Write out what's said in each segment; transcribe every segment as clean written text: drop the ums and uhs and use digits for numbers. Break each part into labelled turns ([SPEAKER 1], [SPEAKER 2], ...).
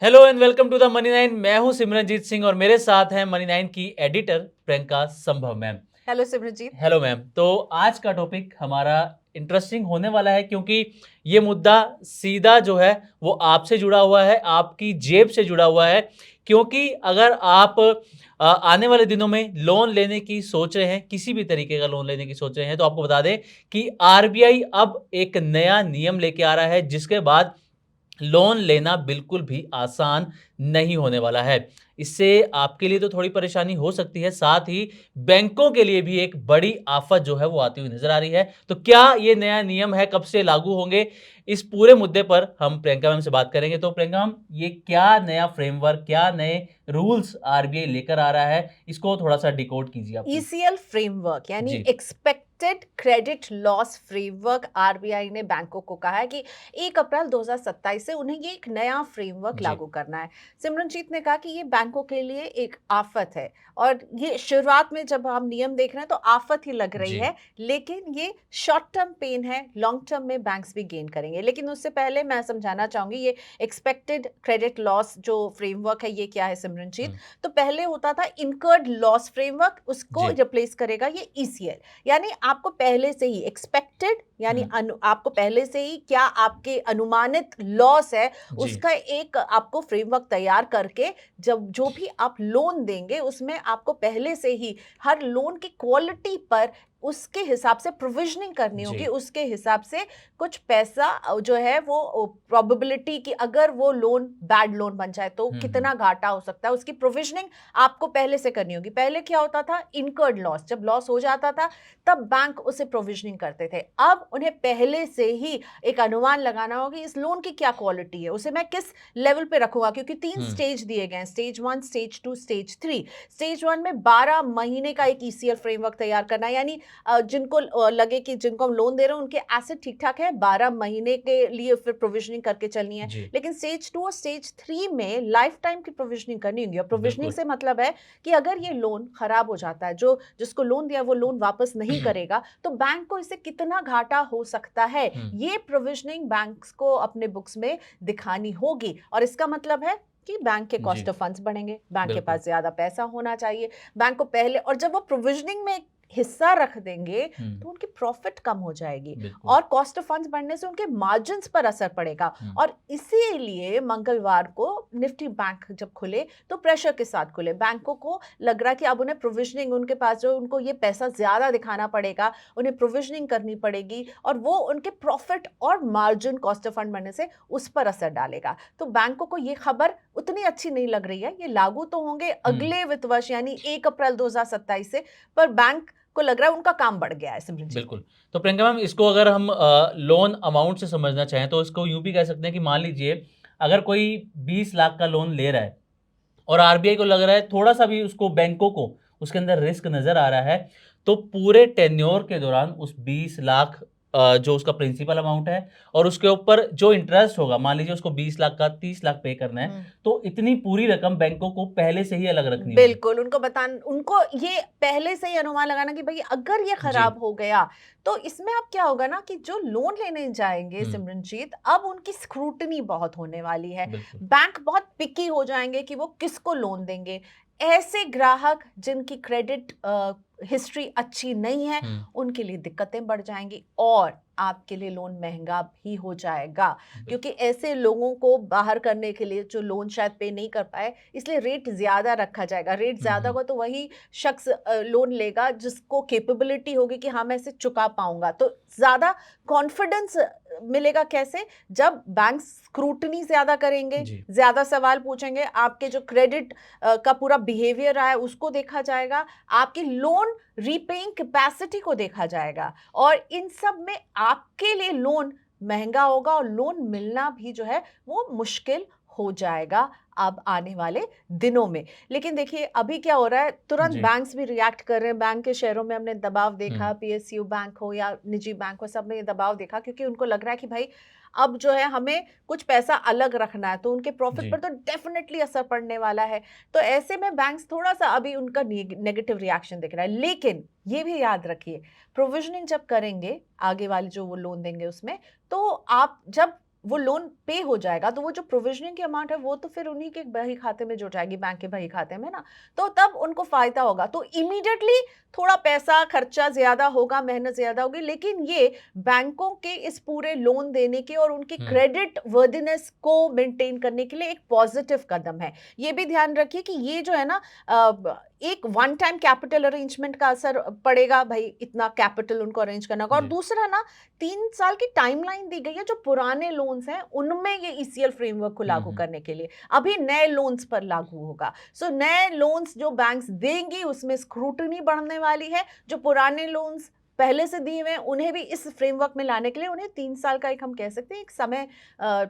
[SPEAKER 1] Hello and welcome to the money nine. मैं हूं सिमरनजीत सिंह और मेरे साथ हैं मनी नाइन की editor Priyanka Sambhav ma'am.
[SPEAKER 2] Hello Simranjeet.
[SPEAKER 1] Hello ma'am. तो आज का टॉपिक हमारा इंटरेस्टिंग होने वाला है क्योंकि ये मुद्दा सीधा जो है वो आपसे जुड़ा हुआ है, आपकी जेब से जुड़ा हुआ है। क्योंकि अगर आप आने वाले दिनों में लोन लेने की सोच रहे हैं, किसी भी तरीके का लोन लेने की सोच रहे हैं, तो आपको बता दें कि आरबीआई अब एक नया नियम लेके आ रहा है जिसके बाद लोन लेना बिल्कुल भी आसान नहीं होने वाला है। इससे आपके लिए तो थोड़ी परेशानी हो सकती है, साथ ही बैंकों के लिए भी एक बड़ी आफत जो है वो आती हुई नजर आ रही है। तो क्या ये नया नियम है, कब से लागू होंगे, इस पूरे मुद्दे पर हम प्रियंका मैम से बात करेंगे। तो प्रियंका मैम, ये क्या नया फ्रेमवर्क, क्या नए रूल्स आरबीआई लेकर आ रहा है, इसको थोड़ा सा डिकोड कीजिए आप प्लीज।
[SPEAKER 2] ईसीएल फ्रेमवर्क यानी
[SPEAKER 1] जी
[SPEAKER 2] expected credit loss framework RBI ने बैंकों को कहा है कि 1 अप्रैल 2027 से उन्हें ये एक नया फ्रेमवर्क
[SPEAKER 1] जी
[SPEAKER 2] लागू करना है। सिमरनजीत ने कहा कि ये बैंकों के लिए एक आफत है और ये शुरुआत में जब हम नियम देख रहे हैं तो आफत ही लग रही
[SPEAKER 1] जी
[SPEAKER 2] है, लेकिन ये शॉर्ट टर्म पेन है, लॉन्ग टर्म में बैंक्स भी गेन करेंगे। लेकिन उससे पहले मैं समझाना चाहूंगी ये एक्सपेक्टेड क्रेडिट लॉस जो फ्रेमवर्क है ये क्या है सिमरनजीत।
[SPEAKER 1] हम्म,
[SPEAKER 2] तो पहले होता था इनकर्ड लॉस फ्रेमवर्क, उसको
[SPEAKER 1] जी
[SPEAKER 2] रिप्लेस करेगा ये ईसीएल। यानी आपको पहले से ही एक्सपेक्टेड यानी
[SPEAKER 1] हम्म,
[SPEAKER 2] आपको पहले से ही क्या आपके अनुमानित लॉस है
[SPEAKER 1] जी
[SPEAKER 2] उसका एक आपको फ्रेमवर्क तैयार करके जब जो भी आप लोन देंगे उसमें आपको पहले से ही हर लोन की क्वालिटी पर उसके हिसाब से प्रोविजनिंग करनी
[SPEAKER 1] जी
[SPEAKER 2] होगी। उसके हिसाब से कुछ पैसा जो है वो प्रोबेबिलिटी की अगर वो लोन बैड लोन बन जाए तो
[SPEAKER 1] हम्म,
[SPEAKER 2] कितना घाटा हो सकता है उसकी प्रोविजनिंग आपको पहले से करनी होगी। पहले क्या होता था, इनकर्ड लॉस, जब लॉस हो जाता था तब बैंक उसे प्रोविजनिंग करते थे। अब उन्हें पहले से ही एक अनुमान लगाना होगा कि इस लोन की क्या क्वालिटी है, उसे मैं किस लेवल पे रखूंगा, क्योंकि 3
[SPEAKER 1] हम्म,
[SPEAKER 2] स्टेज दिए गए हैं, स्टेज 1, स्टेज 2, स्टेज 3। स्टेज 1 में 12 महीने का एक ईसीएल फ्रेमवर्क तैयार करना है। यानी जिनको लगे कि जिनको हम लोन दे रहे हैं उनके एसेट ठीक ठाक है, 12 महीने के लिए फिर प्रोविजनिंग करके चलनी है।
[SPEAKER 1] जी
[SPEAKER 2] लेकिन स्टेज 2 और स्टेज 3 में लाइफ टाइम की प्रोविजनिंग करनी होगी। और प्रोविजनिंग
[SPEAKER 1] बिल्कुल।
[SPEAKER 2] से मतलब है कि अगर ये लोन खराब हो जाता है, जो जिसको लोन दिया वो लोन वापस नहीं करेगा, तो बैंक को इससे कितना घाटा हो सकता है,
[SPEAKER 1] हम्म,
[SPEAKER 2] ये प्रोविजनिंग बैंक्स को अपने बुक्स में दिखानी होगी। और इसका मतलब है कि बैंक के
[SPEAKER 1] जी
[SPEAKER 2] कॉस्ट ऑफ फंड्स बढ़ेंगे, बैंक के
[SPEAKER 1] बिल्कुल।
[SPEAKER 2] पास ज्यादा पैसा होना चाहिए बैंक को पहले। और जब वो प्रोविजनिंग में हिस्सा रख देंगे
[SPEAKER 1] हुँ,
[SPEAKER 2] तो उनकी प्रॉफिट कम हो जाएगी
[SPEAKER 1] बिल्कुल।
[SPEAKER 2] और कॉस्ट ऑफ फंड्स बढ़ने से उनके मार्जिन्स पर असर पड़ेगा।
[SPEAKER 1] हुँ,
[SPEAKER 2] और इसीलिए मंगलवार को निफ्टी बैंक जब खुले तो प्रेशर के साथ खुले। बैंकों को लग रहा कि अब उन्हें प्रोविजनिंग, उनके पास जो उनको ये पैसा ज्यादा दिखाना पड़ेगा, उन्हें प्रोविजनिंग करनी पड़ेगी और वो उनके प्रॉफिट और मार्जिन कॉस्ट ऑफ फंड बढ़ने से उस पर असर डालेगा। तो बैंकों को ये खबर उतनी अच्छी नहीं लग रही है। ये लागू तो होंगे
[SPEAKER 1] हुँ,
[SPEAKER 2] अगले वित्त वर्ष यानी 1 अप्रैल 2027 से, पर बैंक को लग रहा है उनका काम बढ़ गया है सिमरनजीत।
[SPEAKER 1] बिल्कुल। तो प्रियंका मैम, इसको अगर हम लोन अमाउंट से समझना चाहें तो इसको यूँ भी कह सकते हैं कि मान लीजिए अगर कोई 20 लाख का लोन ले रहा है और आरबीआई को लग रहा है थोड़ा-सा भी उसको, बैंकों को उसके अंदर रिस्क नज़र आ रहा है, तो पूरे टेन्योर के दौरान उस 20 लाख जो उसका प्रिंसिपल अमाउंट है और उसके ऊपर जो इंटरेस्ट होगा, मान लीजिए उसको 20 लाख का 30 लाख पे करना है,
[SPEAKER 2] हम्म।
[SPEAKER 1] तो इतनी पूरी रकम बैंकों को पहले से ही अलग रखनी होगी।
[SPEAKER 2] बिल्कुल, उनको ये पहले से ही अनुमान लगाना कि भई अगर ये
[SPEAKER 1] जी।
[SPEAKER 2] खराब हो गया, तो इसमें अब क्या होगा ना कि जो लोन लेने जाएँगे
[SPEAKER 1] हुँ,
[SPEAKER 2] सिमरनजीत, अब उनकी स्क्रूटनी बहुत होने वाली है।
[SPEAKER 1] बिल्कुल।
[SPEAKER 2] बैंक बहुत पिकी हो जाएँगे कि वो किसको लोन देंगे। ऐसे ग्राहक जिनकी क्रेडिट हिस्ट्री अच्छी नहीं है,
[SPEAKER 1] हुँ,
[SPEAKER 2] उनके लिए दिक्कतें बढ़ जाएँगी और आपके लिए लोन महँगा भी हो जाएगा। क्योंकि
[SPEAKER 1] बिल्कुल।
[SPEAKER 2] ऐसे लोगों को बाहर करने के लिए जो लोन शायद पे नहीं कर पाए, इसलिए रेट ज़्यादा रखा जाएगा। रेट
[SPEAKER 1] हुँ,
[SPEAKER 2] ज़्यादा
[SPEAKER 1] हुँ।
[SPEAKER 2] होगा तो वही शख्स लोन लेगा जिसको कैपेबिलिटी होगी कि हाँ, मैं इसे चुका पाऊँगा। तो ज़्यादा कॉन्फिडेंस मिलेगा कैसे? जब बैंक स्क्रूटनी ज़्यादा करेंगे,
[SPEAKER 1] जी।
[SPEAKER 2] ज़्यादा सवाल पूछेंगे, आपके जो क्रेडिट का पूरा बिहेवियर रहा है उसको देखा जाएगा, आपकी लोन रीपेइंग कैपेसिटी को देखा जाएगा और इन सब में आपके लिए लोन महँगा होगा और लोन मिलना भी जो है वो मुश्किल हो जाएगा अब आने वाले दिनों में। लेकिन देखिए अभी क्या हो रहा है, तुरंत
[SPEAKER 1] जी।
[SPEAKER 2] बैंक्स भी रिएक्ट कर रहे हैं। बैंक के शेयरों में हमने दबाव
[SPEAKER 1] हुँ,
[SPEAKER 2] देखा, पीएसयू बैंक हो या निजी बैंक हो, सब में ये दबाव देखा क्योंकि उनको लग रहा है कि भाई अब जो है हमें कुछ पैसा अलग रखना है, तो उनके प्रॉफिट
[SPEAKER 1] जी।
[SPEAKER 2] पर तो डेफिनिटली असर पड़ने वाला है। तो ऐसे में बैंक्स थोड़ा-सा अभी उनका नेगेटिव रिएक्शन दिख रहा है। लेकिन ये भी याद रखिए, प्रोविजनिंग जब करेंगे, आगे वाले जो वो लोन देंगे उसमें, तो आप जब वो लोन पे हो जाएगा तो वो जो प्रोविजनिंग की अमाउंट है वो तो फिर उन्हीं के बही खाते में जुट जाएगी, बैंक के बही खाते में ना, तो तब उनको फायदा होगा। तो इमीडिएटली थोड़ा पैसा खर्चा ज्यादा होगा, मेहनत ज्यादा होगी, लेकिन ये बैंकों के इस पूरे लोन देने के और उनकी क्रेडिट वर्दिनेस को मेंटेन करने के लिए एक पॉजिटिव कदम है। ये भी ध्यान रखिए कि ये जो है ना एक वन टाइम कैपिटल अरेंजमेंट का असर पड़ेगा, भाई इतना कैपिटल उनको अरेंज करना होगा। और दूसरा ना 3 साल की टाइमलाइन दी गई है जो पुराने लोन्स हैं उनमें ये ईसीएल फ्रेमवर्क को लागू करने के लिए, अभी नए लोन्स पर लागू होगा। सो नए लोन्स जो बैंक्स देंगी उसमें स्क्रूटनी बढ़ने वाली है, जो पुराने लोन्स पहले से दिए हुए हैं उन्हें भी इस फ्रेमवर्क में लाने के लिए उन्हें 3 साल का एक हम कह सकते हैं एक समय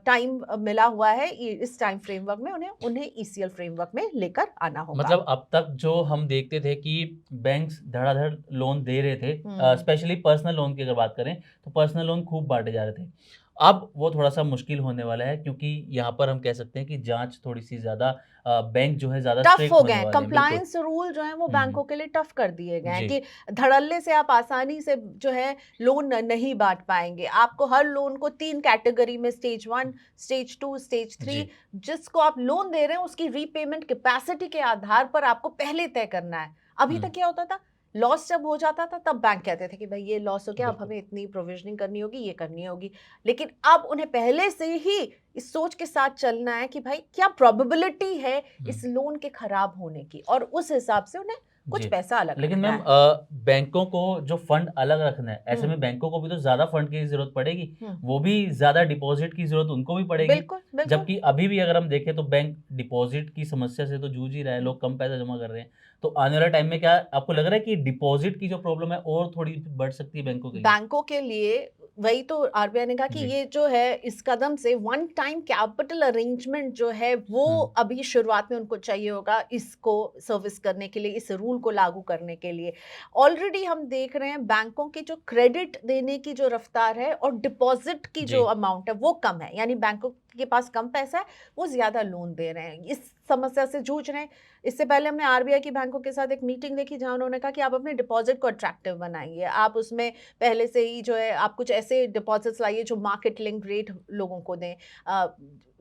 [SPEAKER 2] टाइम मिला हुआ है। इस टाइम फ्रेमवर्क में उन्हें ईसीएल फ्रेमवर्क में लेकर आना होगा।
[SPEAKER 1] मतलब अब तक जो हम देखते थे कि बैंक्स धड़ाधड़ लोन दे रहे थे, स्पेशली पर्सनल लोन की अगर बात करें तो पर्सनल लोन खूब बांटे जा रहे थे। अब वो थोड़ा सा मुश्किल होने वाला है क्योंकि यहाँ पर हम कह सकते हैं कि जांच थोड़ी सी ज्यादा, बैंक जो है ज्यादा
[SPEAKER 2] टफ
[SPEAKER 1] स्ट्रिक्ट
[SPEAKER 2] हो
[SPEAKER 1] होने
[SPEAKER 2] गए हैं,
[SPEAKER 1] वाले हैं। बिल्कुल।
[SPEAKER 2] कंप्लायंस रूल जो है वो बैंकों के लिए टफ कर दिए गए हैं
[SPEAKER 1] जी।
[SPEAKER 2] कि धड़ल्ले से आप आसानी से जो है लोन नहीं बांट पाएंगे। आपको हर लोन को 3 कैटेगरी में, स्टेज 1, स्टेज 2, स्टेज 3,
[SPEAKER 1] जी।
[SPEAKER 2] जिसको आप लोन दे रहे हैं उसकी रीपेमेंट कैपेसिटी के आधार पर आपको पहले तय करना है। अभी तक क्या होता था, लॉस जब हो जाता था तब बैंक कहते थे कि भाई ये लॉस हो गया, अब
[SPEAKER 1] बिल्कुल।
[SPEAKER 2] हमें इतनी प्रोविजनिंग करनी होगी, ये करनी होगी। लेकिन अब उन्हें पहले से ही इस सोच के साथ चलना है कि भाई क्या प्रोबेबिलिटी है इस लोन के खराब होने की, और उस हिसाब से उन्हें कुछ
[SPEAKER 1] जी।
[SPEAKER 2] पैसा अलग
[SPEAKER 1] लेकिन
[SPEAKER 2] रखना
[SPEAKER 1] मैम
[SPEAKER 2] है।
[SPEAKER 1] बैंकों को जो फंड अलग रखना है, ऐसे में बैंकों को भी तो ज्यादा फंड की जरूरत पड़ेगी, वो भी ज्यादा डिपॉजिट की जरूरत उनको भी पड़ेगी।
[SPEAKER 2] बिल्कुल बिल्कुल।
[SPEAKER 1] जबकि अभी भी अगर हम देखें तो बैंक डिपॉजिट की समस्या से तो जूझ ही रहा है, लोग कम पैसा जमा कर रहे हैं। तो आने वाले टाइम में क्या आपको लग रहा है कि डिपॉजिट की जो प्रॉब्लम है और थोड़ी बढ़ सकती है बैंकों के लिए?
[SPEAKER 2] बैंकों के लिए वही तो आरबीआई ने कहा कि
[SPEAKER 1] जी।
[SPEAKER 2] ये जो है इस कदम से वन टाइम कैपिटल अरेंजमेंट जो है वो अभी शुरुआत में उनको चाहिए होगा इसको सर्विस करने के लिए, इस रूल को लागू करने के लिए। ऑलरेडी हम देख रहे हैं बैंकों की जो क्रेडिट देने की जो रफ्तार है और डिपॉजिट की जो अमाउंट है वो कम है, यानी बैंकों के पास कम पैसा है, वो ज्यादा लोन दे रहे हैं, इस समस्या से जूझ रहे हैं। इससे पहले हमने आरबीआई की बैंकों के साथ एक मीटिंग देखी जहां उन्होंने कहा कि आप अपने डिपॉजिट को अट्रैक्टिव बनाइए, आप उसमें पहले से ही जो है आप कुछ ऐसे डिपॉजिट्स लाइए जो मार्केट लिंक रेट लोगों को दें।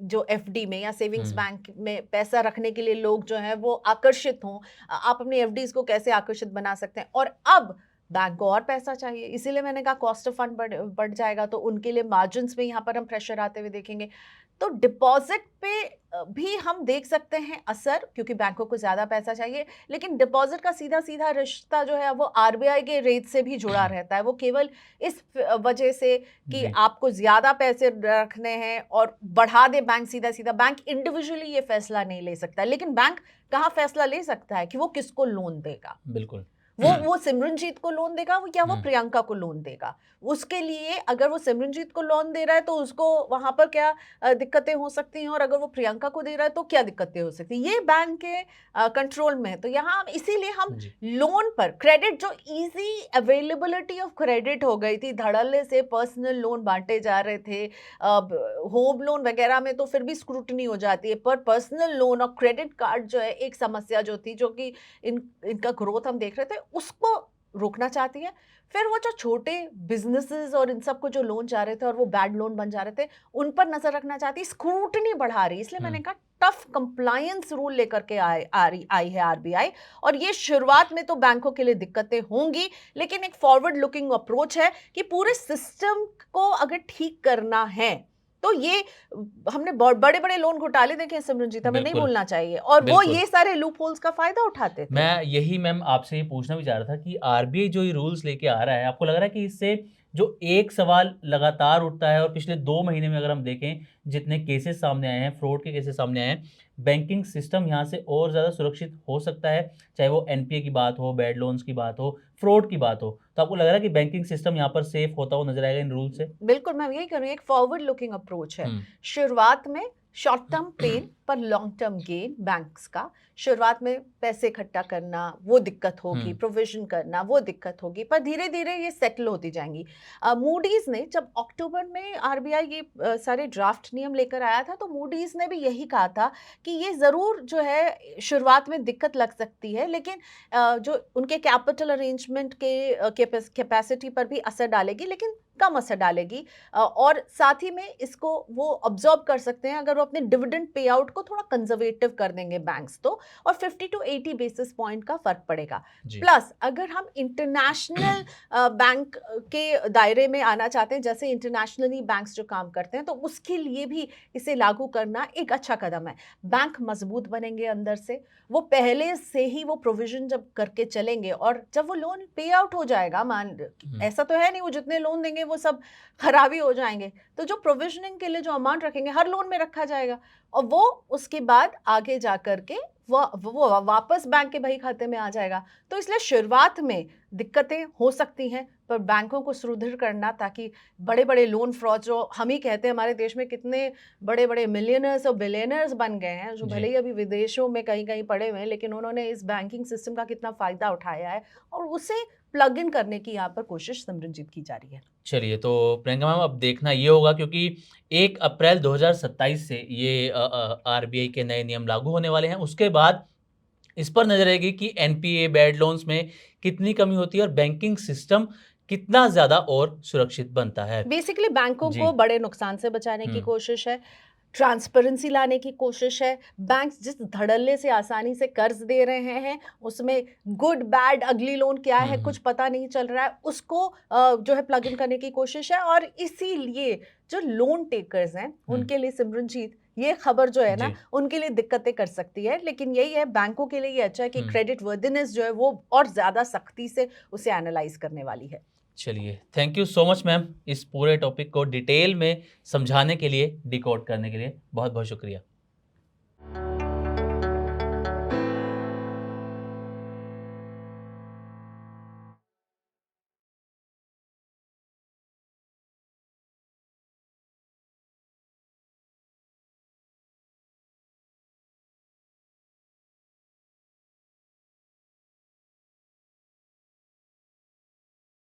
[SPEAKER 2] जो एफडी में या सेविंग्स बैंक में पैसा रखने के लिए लोग जो है वो आकर्षित हों, आप अपनी एफडीज को कैसे आकर्षित बना सकते हैं। और अब बैंक को और पैसा चाहिए, इसीलिए मैंने कहा कॉस्ट ऑफ फंड बढ़ जाएगा, तो उनके लिए मार्जिन्स में यहाँ पर हम प्रेशर आते हुए देखेंगे। तो डिपॉजिट पे भी हम देख सकते हैं असर, क्योंकि बैंकों को ज्यादा पैसा चाहिए, लेकिन डिपॉजिट का सीधा सीधा रिश्ता जो है वो आरबीआई के रेट से भी जुड़ा रहता है। वो केवल इस वजह से कि आपको ज्यादा पैसे रखने हैं और बढ़ा दे बैंक, सीधा सीधा बैंक इंडिविजुअली ये फैसला नहीं ले सकता, लेकिन बैंक कहाँ फैसला ले सकता है कि वो किसको लोन देगा।
[SPEAKER 1] बिल्कुल।
[SPEAKER 2] वो सिमरनजीत को लोन देगा या वो प्रियंका को लोन देगा। उसके लिए अगर वो सिमरनजीत को लोन दे रहा है तो उसको वहां पर क्या दिक्कतें हो सकती हैं, और अगर वो प्रियंका को दे रहा है तो क्या दिक्कतें हो सकती हैं, ये बैंक के कंट्रोल में है। तो यहाँ इसीलिए हम लोन पर क्रेडिट, जो इजी अवेलेबिलिटी ऑफ क्रेडिट हो गई थी, धड़ल्ले से पर्सनल लोन बांटे जा रहे थे, होम लोन वगैरह में तो फिर भी स्क्रूटनी हो जाती है, पर पर्सनल लोन और क्रेडिट कार्ड जो है एक समस्या जो थी, जो कि इनका ग्रोथ हम देख रहे थे, उसको रोकना चाहती है। फिर वो जो छोटे बिजनेसेस और इन सबको जो लोन जा रहे थे और वो बैड लोन बन जा रहे थे, उन पर नजर रखना चाहती है, स्क्रूटनी बढ़ा रही है। इसलिए मैंने कहा टफ कंप्लायंस रूल लेकर के आई है आरबीआई। और ये शुरुआत में तो बैंकों के लिए दिक्कतें होंगी, लेकिन एक फॉरवर्ड लुकिंग अप्रोच है कि पूरे सिस्टम को अगर ठीक करना है तो ये हमने बड़े बड़े लोन घोटाले देखे सिमरनजीत, हमें नहीं भूलना चाहिए, और वो ये सारे लूप होल्स का फायदा उठाते थे।
[SPEAKER 1] मैं यही मैम आपसे ये पूछना भी चाह रहा था कि आरबीआई जो ये रूल्स लेके आ रहा है, आपको लग रहा है कि इससे जो एक सवाल लगातार उठता है और पिछले 2 महीने में अगर हम देखें जितने केसेस सामने आए हैं, फ्रॉड के केसेस सामने आए हैं, बैंकिंग सिस्टम यहाँ से और ज़्यादा सुरक्षित हो सकता है, चाहे वो एनपीए की बात हो, बैड लोन्स की बात हो, फ्रॉड की बात हो, तो आपको लग रहा है कि बैंकिंग सिस्टम यहाँ पर सेफ होता हुआ नजर आएगा इन रूल से?
[SPEAKER 2] बिल्कुल, मैं यही कह रही हूँ, एक फॉरवर्ड लुकिंग अप्रोच है। शुरुआत में शॉर्ट टर्म पेन पर लॉन्ग टर्म गेन बैंक्स का। शुरुआत में पैसे इकट्ठा करना वो दिक्कत होगी, प्रोविजन करना वो दिक्कत होगी, पर धीरे धीरे ये सेटल होती जाएंगी। मूडीज ने जब अक्टूबर में आरबीआई ये सारे ड्राफ्ट नियम लेकर आया था, तो मूडीज ने भी यही कहा था कि ये जरूर जो है शुरुआत में दिक्कत लग सकती है, लेकिन जो उनके कैपिटल अरेंजमेंट के कैपेसिटी पर भी असर डालेगी, लेकिन कम असर डालेगी। और साथ ही में इसको वो ऑब्जर्व कर सकते हैं अगर वो अपने डिविडेंड पे आउट को थोड़ा कंजर्वेटिव कर देंगे बैंक्स तो, और 50 टू 80 बेसिस पॉइंट का फर्क पड़ेगा।
[SPEAKER 1] जी।
[SPEAKER 2] प्लस अगर हम इंटरनेशनल बैंक के दायरे में आना चाहते हैं, जैसे इंटरनेशनली बैंक्स जो काम करते हैं, तो उसके लिए भी इसे लागू करना एक अच्छा कदम है। बैंक मजबूत बनेंगे अंदर से, वो पहले से ही वो प्रोविजन जब करके चलेंगे, और जब वो लोन पे आउट हो जाएगा, ऐसा तो है नहीं वो जितने लोन देंगे वो सब खराबी हो जाएंगे, तो जो प्रोविजनिंग के लिए जो अमाउंट रखेंगे हर लोन में रखा जाएगा, और वो उसके बाद आगे जा करके वो वापस बैंक के बही खाते में आ जाएगा। तो इसलिए शुरुआत में दिक्कतें हो सकती हैं, पर बैंकों को सुदृढ़ करना, ताकि बड़े बड़े लोन फ्रॉड, जो हम ही कहते हैं हमारे देश में कितने बड़े बड़े मिलियनर्स और बिलियनर्स बन गए हैं, जो
[SPEAKER 1] जी।
[SPEAKER 2] भले ही अभी विदेशों में कहीं कहीं पड़े हुए हैं, लेकिन उन्होंने इस बैंकिंग सिस्टम का कितना फायदा उठाया है, और उसे प्लग इन करने की यहाँ पर कोशिश सिमरनजीत की जा रही है।
[SPEAKER 1] चलिए, तो प्रियंका मैम अब देखना ये होगा, क्योंकि 1 अप्रैल 2027 से ये आरबीआई के नए नियम लागू होने वाले हैं। उसके बाद इस पर नज़र रहेगी कि एनपीए, बैड लोन्स में कितनी कमी होती है और बैंकिंग सिस्टम कितना ज़्यादा और सुरक्षित बनता है।
[SPEAKER 2] बेसिकली बैंकों
[SPEAKER 1] जी।
[SPEAKER 2] को बड़े नुकसान से बचाने की
[SPEAKER 1] हुँ।
[SPEAKER 2] कोशिश है, ट्रांसपेरेंसी लाने की कोशिश है। बैंक्स जिस धड़ल्ले से आसानी से कर्ज दे रहे हैं, उसमें गुड बैड अगली लोन क्या है
[SPEAKER 1] हुँ,
[SPEAKER 2] कुछ
[SPEAKER 1] हुँ।
[SPEAKER 2] पता नहीं चल रहा है, उसको जो है प्लग इन करने की कोशिश है। और इसीलिए जो लोन टेकर्स हैं
[SPEAKER 1] हुँ।
[SPEAKER 2] उनके लिए सिमरनजीत ये खबर जो है ना,
[SPEAKER 1] जी।
[SPEAKER 2] उनके लिए दिक्कतें कर सकती है, लेकिन यही है बैंकों के लिए ये अच्छा है कि
[SPEAKER 1] हुँ।
[SPEAKER 2] क्रेडिट वर्दिनेस जो है वो और ज़्यादा सख्ती से उसे एनालाइज करने वाली है।
[SPEAKER 1] चलिए, thank you so much ma'am, इस पूरे टॉपिक को डिटेल में समझाने के लिए, डिकोड करने के लिए बहुत-बहुत शुक्रिया।